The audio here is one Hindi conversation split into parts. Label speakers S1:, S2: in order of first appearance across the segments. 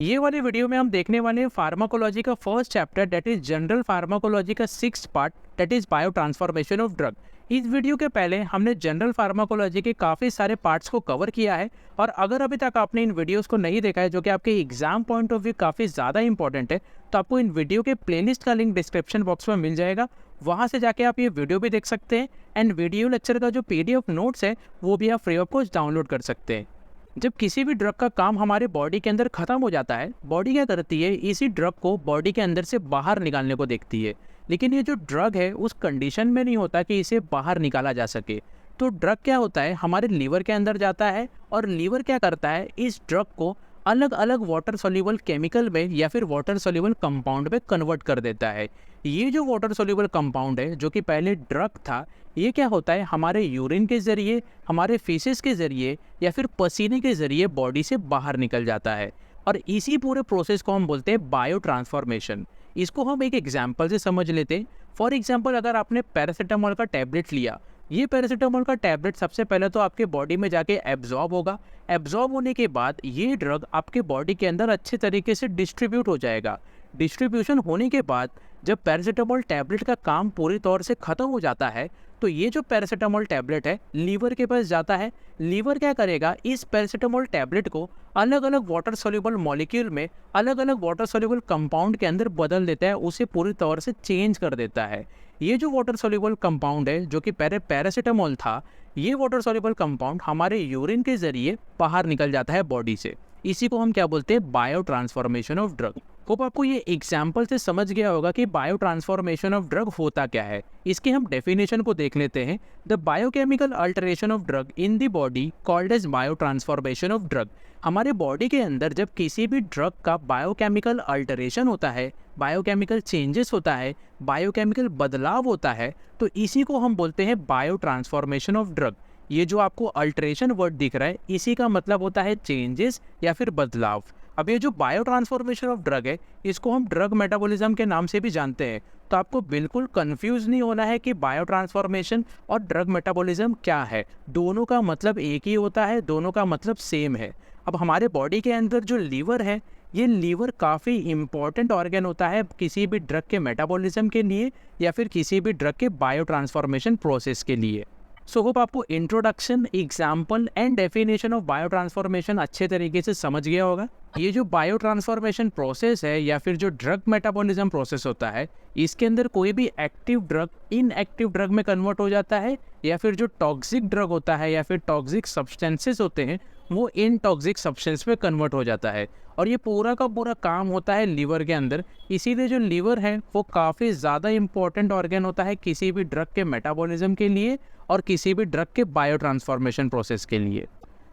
S1: ये वाले वीडियो में हम देखने वाले हैं फार्माकोलॉजी का first chapter that is general pharmacology का sixth part that is biotransformation of drug. इस वीडियो के पहले हमने जनरल फार्माकोलॉजी के काफ़ी सारे पार्ट्स को कवर किया है और अगर अभी तक आपने इन वीडियोस को नहीं देखा है जो कि आपके एग्जाम पॉइंट ऑफ व्यू काफ़ी ज़्यादा इंपॉर्टेंट है, तो आपको इन वीडियो के प्लेलिस्ट का लिंक डिस्क्रिप्शन बॉक्स में मिल जाएगा। वहाँ से जाके आप ये वीडियो भी देख सकते हैं एंड वीडियो लेक्चर का जो PDF नोट्स है वो भी आप फ्री ऑफ कॉस्ट डाउनलोड कर सकते हैं। जब किसी भी ड्रग का काम हमारे बॉडी के अंदर खत्म हो जाता है, बॉडी क्या करती है, इसी ड्रग को बॉडी के अंदर से बाहर निकालने को देखती है। लेकिन ये जो ड्रग है उस कंडीशन में नहीं होता कि इसे बाहर निकाला जा सके। तो ड्रग क्या होता है, हमारे लीवर के अंदर जाता है और लीवर क्या करता है, इस ड्रग को अलग अलग वाटर सोल्यूबल केमिकल में या फिर वाटर सोल्यूबल कंपाउंड में कन्वर्ट कर देता है। ये जो वाटर सोल्यूबल कंपाउंड है जो कि पहले ड्रग था, ये क्या होता है, हमारे यूरिन के ज़रिए, हमारे फीसेस के ज़रिए या फिर पसीने के ज़रिए बॉडी से बाहर निकल जाता है। और इसी पूरे प्रोसेस को हम बोलते हैं बायो ट्रांसफॉर्मेशन। इसको हम एक एग्जाम्पल से समझ लेते हैं। फॉर एग्जाम्पल, अगर आपने पैरासीटामोल का टैबलेट लिया, ये पैरासीटामोल का टैबलेट सबसे पहले तो आपके बॉडी में जाके एब्जॉर्ब होगा। एब्जॉर्ब होने के बाद ये ड्रग आपके बॉडी के अंदर अच्छे तरीके से डिस्ट्रीब्यूट हो जाएगा। डिस्ट्रीब्यूशन होने के बाद जब पैरासीटामोल टैबलेट का काम पूरी तौर से ख़त्म हो जाता है, तो ये जो पैरासीटामोल टैबलेट है लीवर के पास जाता है। लीवर क्या करेगा, इस पैरासीटामोल टैबलेट को अलग अलग वाटर सोल्यूबल मॉलिक्यूल में, अलग अलग वाटर सोल्यूबल कंपाउंड के अंदर बदल देता है, उसे पूरी तौर से चेंज कर देता है। ये जो वाटर सोल्यूबल कंपाउंड है जो कि पहले पैरासीटामोल था, ये वाटर सोल्यूबल कंपाउंड हमारे यूरिन के जरिए बाहर निकल जाता है बॉडी से। इसी को हम क्या बोलते हैं, bio transformation of drug. Hope आपको ये एग्जाम्पल से समझ गया होगा कि बायो ट्रांसफॉर्मेशन ऑफ ड्रग होता क्या है। इसके हम डेफिनेशन को देख लेते हैं। The biochemical alteration of drug in the body called as biotransformation of drug. हमारे बॉडी के अंदर जब किसी भी ड्रग का बायोकेमिकल अल्टरेशन होता है, बायोकेमिकल चेंजेस होता है, बायोकेमिकल बदलाव होता है, तो इसी को हम बोलते हैं बायो ट्रांसफॉर्मेशन ऑफ ड्रग। ये जो आपको अल्टरेशन वर्ड दिख रहा है, इसी का मतलब होता है चेंजेस या फिर बदलाव। अब ये जो बायो ट्रांसफॉर्मेशन ऑफ ड्रग है, इसको हम ड्रग मेटाबॉलिज्म के नाम से भी जानते हैं। तो आपको बिल्कुल कंफ्यूज नहीं होना है कि बायो ट्रांसफॉर्मेशन और ड्रग मेटाबॉलिज्म क्या है। दोनों का मतलब एक ही होता है, दोनों का मतलब सेम है। अब हमारे बॉडी के अंदर जो लीवर है, ये लीवर काफ़ी इंपॉर्टेंट ऑर्गन होता है किसी भी ड्रग के मेटाबॉलिज्म के लिए या फिर किसी भी ड्रग के बायो ट्रांसफॉर्मेशन प्रोसेस के लिए। सो होप आपको introduction, example and definition of bio transformation अच्छे तरीके से समझ गया होगा। ये जो बायो ट्रांसफॉर्मेशन प्रोसेस है या फिर जो ड्रग मेटाबॉलिज्म प्रोसेस होता है, इसके अंदर कोई भी एक्टिव ड्रग इनएक्टिव ड्रग में कन्वर्ट हो जाता है या फिर जो टॉक्सिक ड्रग होता है या फिर टॉक्सिक सब्सटेंसेस होते हैं वो इन टॉक्सिक सब्सटेंस में कन्वर्ट हो जाता है। और ये पूरा का पूरा काम होता है लीवर के अंदर। इसीलिए जो लीवर है वो काफ़ी ज़्यादा इंपॉर्टेंट ऑर्गन होता है किसी भी ड्रग के मेटाबॉलिज्म के लिए और किसी भी ड्रग के बायो ट्रांसफॉर्मेशन प्रोसेस के लिए।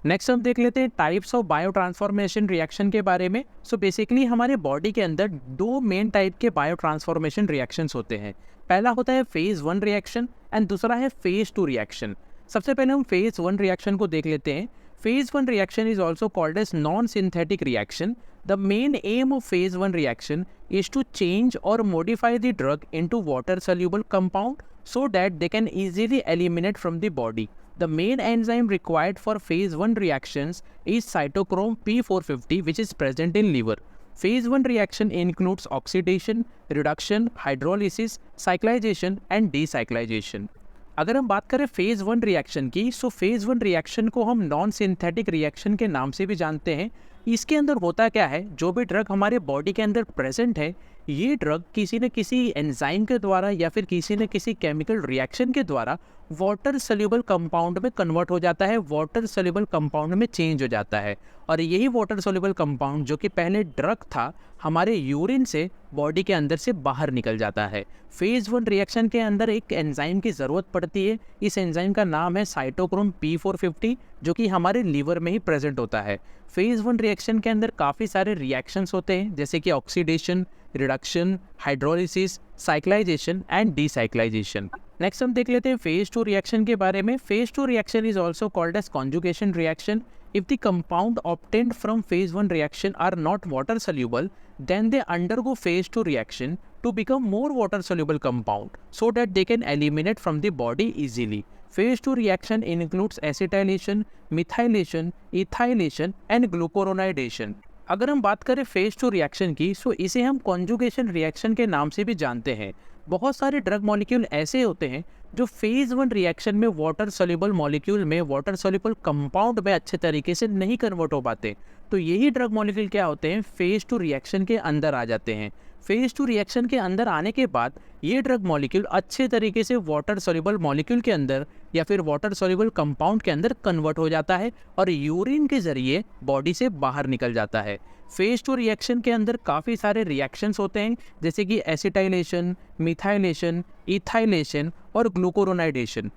S1: नेक्स्ट हम देख लेते हैं types of bio transformation reaction के बारे में। सो बेसिकली हमारे बॉडी के अंदर दो मेन टाइप के बायो ट्रांसफॉर्मेशन रिएक्शंस होते हैं। पहला होता है फेज़ 1 रिएक्शन एंड दूसरा है फेज़ 2 रिएक्शन। सबसे पहले हम फेज़ 1 रिएक्शन को देख लेते हैं। Phase 1 reaction is also called as non-synthetic reaction. The main aim of phase 1 reaction is to change or modify the drug into water-soluble compound so that they can easily eliminate from the body. The main enzyme required for phase 1 reactions is cytochrome P450, which is present in liver. Phase 1 reaction includes oxidation, reduction, hydrolysis, cyclization and decyclization. अगर हम बात करें फेज़ 1 रिएक्शन की, सो फेज़ 1 रिएक्शन को हम नॉन सिंथेटिक रिएक्शन के नाम से भी जानते हैं। इसके अंदर होता क्या है, जो भी ड्रग हमारे बॉडी के अंदर प्रेजेंट है, ये ड्रग किसी न किसी एंजाइम के द्वारा या फिर किसी न किसी केमिकल रिएक्शन के द्वारा वाटर सोल्यूबल कंपाउंड में कन्वर्ट हो जाता है, वाटर सोल्यूबल कंपाउंड में चेंज हो जाता है। और यही वाटर सोल्यूबल कंपाउंड जो कि पहले ड्रग था, हमारे यूरिन से बॉडी के अंदर से बाहर निकल जाता है। फेज़ 1 रिएक्शन के अंदर एक एंजाइम की ज़रूरत पड़ती है। इस एंजाइम का नाम है साइटोक्रोम P450, जो कि हमारे लीवर में ही प्रेजेंट होता है। फेज़ 1 रिएक्शन के अंदर काफ़ी सारे रिएक्शंस होते हैं, जैसे कि oxidation, reduction, hydrolysis, cyclisation and decyclisation. Next हम देख लेते हैं फेज़ 2 रिएक्शन के बारे में। Phase 2 reaction is also called as conjugation reaction. If the compound obtained from phase 1 reaction are not water soluble, then they undergo phase 2 reaction to become more water soluble compound so that they can eliminate from the body easily. Phase 2 reaction includes acetylation, methylation, ethylation and glucuronidation. अगर हम बात करें फेज 2 रिएक्शन की, सो इसे हम कॉन्जुगेशन रिएक्शन के नाम से भी जानते हैं। बहुत सारे ड्रग मॉलिक्यूल ऐसे होते हैं जो फेज 1 रिएक्शन में वाटर सोल्यूबल मॉलिक्यूल में, वाटर सोल्यूबल कंपाउंड में अच्छे तरीके से नहीं कन्वर्ट हो पाते। तो यही ड्रग मॉलिक्यूल क्या होते हैं, फेज 2 रिएक्शन के अंदर आ जाते हैं। फेज 2 रिएक्शन के अंदर आने के बाद ये ड्रग मॉलिक्यूल अच्छे तरीके से वाटर सोल्यूबल मॉलिक्यूल के अंदर या फिर वाटर सोल्यूबल कंपाउंड के अंदर कन्वर्ट हो जाता है और यूरिन के जरिए बॉडी से बाहर निकल जाता है। फेज 2 रिएक्शन के अंदर काफ़ी सारे रिएक्शंस होते हैं, जैसे कि एसिटाइलेशन, मिथाइलेशन, इथाइलेशन और ग्लूकोरोनाइडेशन।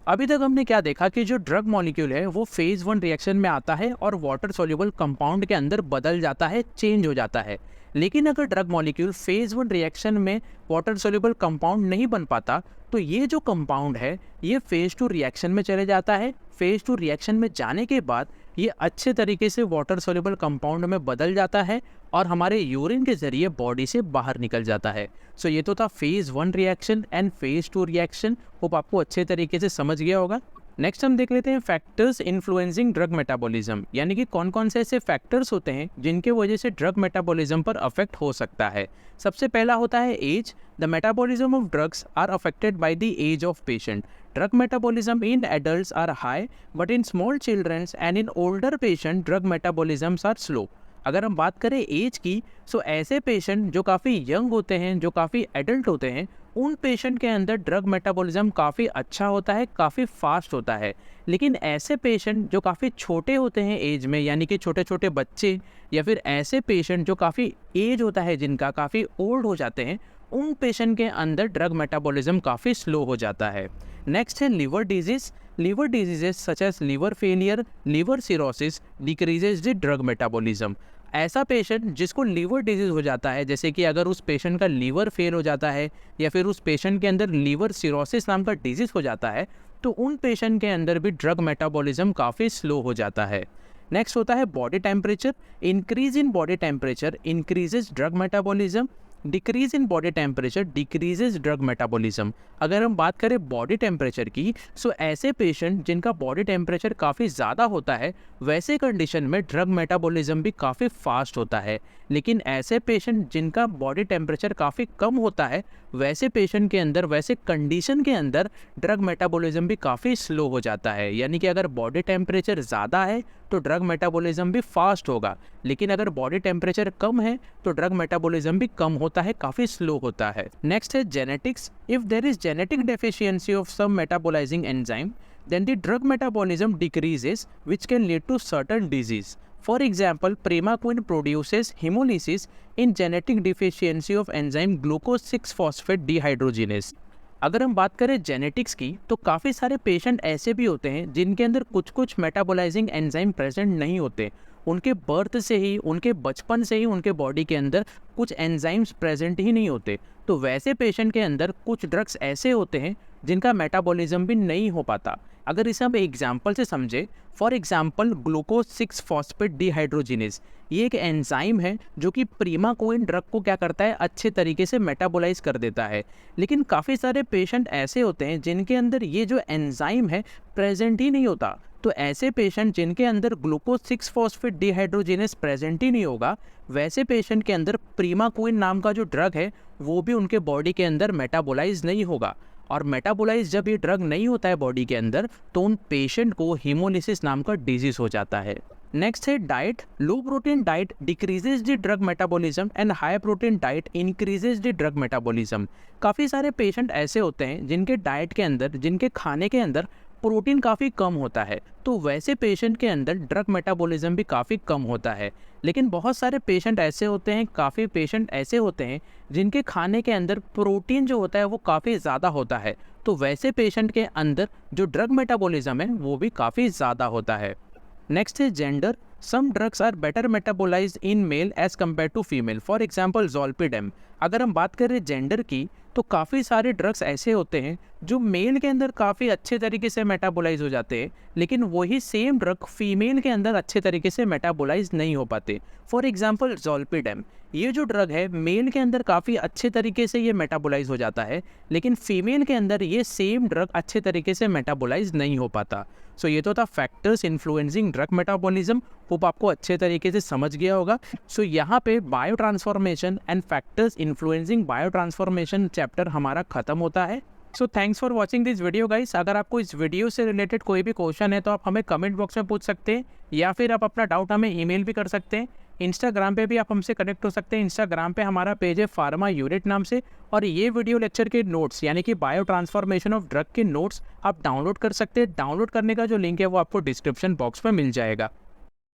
S1: अभी तक हमने क्या देखा कि जो ड्रग मॉलिक्यूल है वो फेज 1 रिएक्शन में आता है और वाटर सोल्यूबल कंपाउंड के अंदर बदल जाता है, चेंज हो जाता है। लेकिन अगर ड्रग मॉलिक्यूल फेज 1 रिएक्शन में वाटर सोल्यूबल कंपाउंड नहीं बन पाता, तो ये जो कंपाउंड है ये फेज 2 रिएक्शन में चले जाता है। फेज 2 रिएक्शन में जाने के बाद ये अच्छे तरीके से वाटर सोल्यूबल कंपाउंड में बदल जाता है और हमारे यूरिन के जरिए बॉडी से बाहर निकल जाता है। सो ये तो था phase 1 reaction and phase 2 reaction. Hope आपको अच्छे तरीके से समझ गया होगा। नेक्स्ट हम देख लेते हैं फैक्टर्स इन्फ्लुएंसिंग ड्रग मेटाबॉलिज्म, यानी कि कौन कौन से ऐसे फैक्टर्स होते हैं जिनके वजह से ड्रग मेटाबॉलिज्म पर अफेक्ट हो सकता है। सबसे पहला होता है age. The metabolism of drugs are affected by the age of patient. Drug metabolism in adults are high but in small childrens and in older patient drug metabolisms are slow. अगर हम बात करें एज की, सो ऐसे पेशेंट जो काफ़ी यंग होते हैं, जो काफ़ी एडल्ट होते हैं, उन पेशेंट के अंदर ड्रग मेटाबॉलिज्म काफ़ी अच्छा होता है, काफ़ी फास्ट होता है। लेकिन ऐसे पेशेंट जो काफ़ी छोटे होते हैं एज में, यानी कि छोटे छोटे बच्चे या फिर ऐसे पेशेंट जो काफ़ी एज होता है जिनका, काफ़ी ओल्ड हो जाते हैं, उन पेशेंट के अंदर ड्रग मेटाबॉलिज्म काफ़ी स्लो हो जाता है। नेक्स्ट है liver disease. Liver diseases such as liver failure, liver cirrhosis decreases the drug metabolism. ऐसा पेशेंट जिसको लीवर डिजीज़ हो जाता है, जैसे कि अगर उस पेशेंट का लीवर फेल हो जाता है या फिर उस पेशेंट के अंदर लीवर सिरोसिस नाम का डिजीज़ हो जाता है, तो उन पेशेंट के अंदर भी ड्रग मेटाबॉलिज्म काफ़ी स्लो हो जाता है। नेक्स्ट होता है body temperature. Increase in body temperature increases drug metabolism, decrease in body temperature decreases drug metabolism. अगर हम बात करें बॉडी टेम्परेचर की, सो ऐसे पेशेंट जिनका बॉडी टेम्परेचर काफ़ी ज़्यादा होता है, वैसे कंडीशन में ड्रग मेटाबॉलिज्म भी काफ़ी फास्ट होता है। लेकिन ऐसे पेशेंट जिनका बॉडी टेम्परेचर काफ़ी कम होता है, वैसे पेशेंट के अंदर, वैसे कंडीशन के अंदर ड्रग मेटाबॉलिज्म भी काफ़ी स्लो हो जाता है। यानी कि अगर बॉडी टेम्परेचर ज़्यादा है तो ड्रग मेटाबॉलिज्म भी फास्ट होगा, लेकिन अगर बॉडी टेम्परेचर कम है तो ड्रग मेटाबॉलिज्म भी कम होता है, काफ़ी स्लो होता है। नेक्स्ट है genetics. If there is genetic deficiency of some metabolizing enzyme, then the drug metabolism decreases, which can lead to certain disease. For example, primaquine produces hemolysis in genetic deficiency of enzyme glucose 6-phosphate dehydrogenase. अगर हम बात करें जेनेटिक्स की, तो काफ़ी सारे पेशेंट ऐसे भी होते हैं जिनके अंदर कुछ कुछ मेटाबोलाइजिंग एंजाइम प्रेजेंट नहीं होते। उनके बर्थ से ही, उनके बचपन से ही उनके बॉडी के अंदर कुछ एंजाइम्स प्रेजेंट ही नहीं होते। तो वैसे पेशेंट के अंदर कुछ ड्रग्स ऐसे होते हैं जिनका मेटाबॉलिज्म भी नहीं हो पाता। अगर इसे हम एग्जाम्पल से समझे, फॉर एग्जाम्पल ग्लूकोज 6-फॉस्फेट डिहाइड्रोजिनेज, ये एक एंजाइम है जो कि प्रीमाक्विन ड्रग को क्या करता है, अच्छे तरीके से मेटाबोलाइज कर देता है। लेकिन काफ़ी सारे पेशेंट ऐसे होते हैं जिनके अंदर ये जो एंजाइम है प्रेजेंट ही नहीं होता। तो ऐसे पेशेंट जिनके अंदर ग्लूकोज 6-फॉस्फेट डिहाइड्रोजिनेज प्रेजेंट ही नहीं होगा, वैसे पेशेंट के अंदर प्रीमाक्विन नाम का जो ड्रग है वो भी उनके बॉडी के अंदर मेटाबोलाइज नहीं होगा। और मेटाबोलाइज जब ये ड्रग नहीं होता है बॉडी के अंदर, तो उन पेशेंट को हीमोलिसिस नाम का डिजीज हो जाता है। नेक्स्ट है diet. Low protein diet decreases the drug metabolism and high protein diet increases the drug metabolism. काफ़ी सारे पेशेंट ऐसे होते हैं जिनके डाइट के अंदर, जिनके खाने के अंदर प्रोटीन काफ़ी कम होता है, तो वैसे पेशेंट के अंदर ड्रग मेटाबॉलिज्म भी काफ़ी कम होता है। लेकिन बहुत सारे पेशेंट ऐसे होते हैं, काफ़ी पेशेंट ऐसे होते हैं जिनके खाने के अंदर प्रोटीन जो होता है वो काफ़ी ज़्यादा होता है, तो वैसे पेशेंट के अंदर जो ड्रग मेटाबॉलिज्म है वो भी काफ़ी ज़्यादा होता है। नेक्स्ट है gender. Some drugs are better metabolised in male as compare to female, for example zolpidem. अगर हम बात करें जेंडर की, तो काफ़ी सारे ड्रग्स ऐसे होते हैं जो मेल के अंदर काफ़ी अच्छे तरीके से मेटाबोलाइज हो जाते हैं, लेकिन वही सेम ड्रग फीमेल के अंदर अच्छे तरीके से मेटाबोलाइज नहीं हो पाते। फॉर एग्जांपल ज़ोलपीडेम, ये जो ड्रग है मेल के अंदर काफ़ी अच्छे तरीके से ये मेटाबोलाइज हो जाता है, लेकिन फीमेल के अंदर ये सेम ड्रग अच्छे तरीके से मेटाबोलाइज नहीं हो पाता। सो ये तो था factors influencing drug metabolism. Hope आपको अच्छे तरीके से समझ गया होगा। सो यहाँ पे bio transformation and factors influencing bio transformation chapter हमारा खत्म होता है। So thanks for watching this video guys. अगर आपको इस वीडियो से रिलेटेड कोई भी क्वेश्चन है तो आप हमें कमेंट बॉक्स में पूछ सकते हैं, या फिर आप अपना डाउट हमें ईमेल भी कर सकते हैं। इंस्टाग्राम पे भी आप हमसे कनेक्ट हो सकते हैं। इंस्टाग्राम पे हमारा पेज है फार्मा यूनिट नाम से, और ये वीडियो लेक्चर के नोट्स यानी कि बायो ट्रांसफॉर्मेशन ऑफ ड्रग के नोट्स आप डाउनलोड कर सकते हैं। डाउनलोड करने का जो लिंक है वो आपको डिस्क्रिप्शन बॉक्स में मिल जाएगा।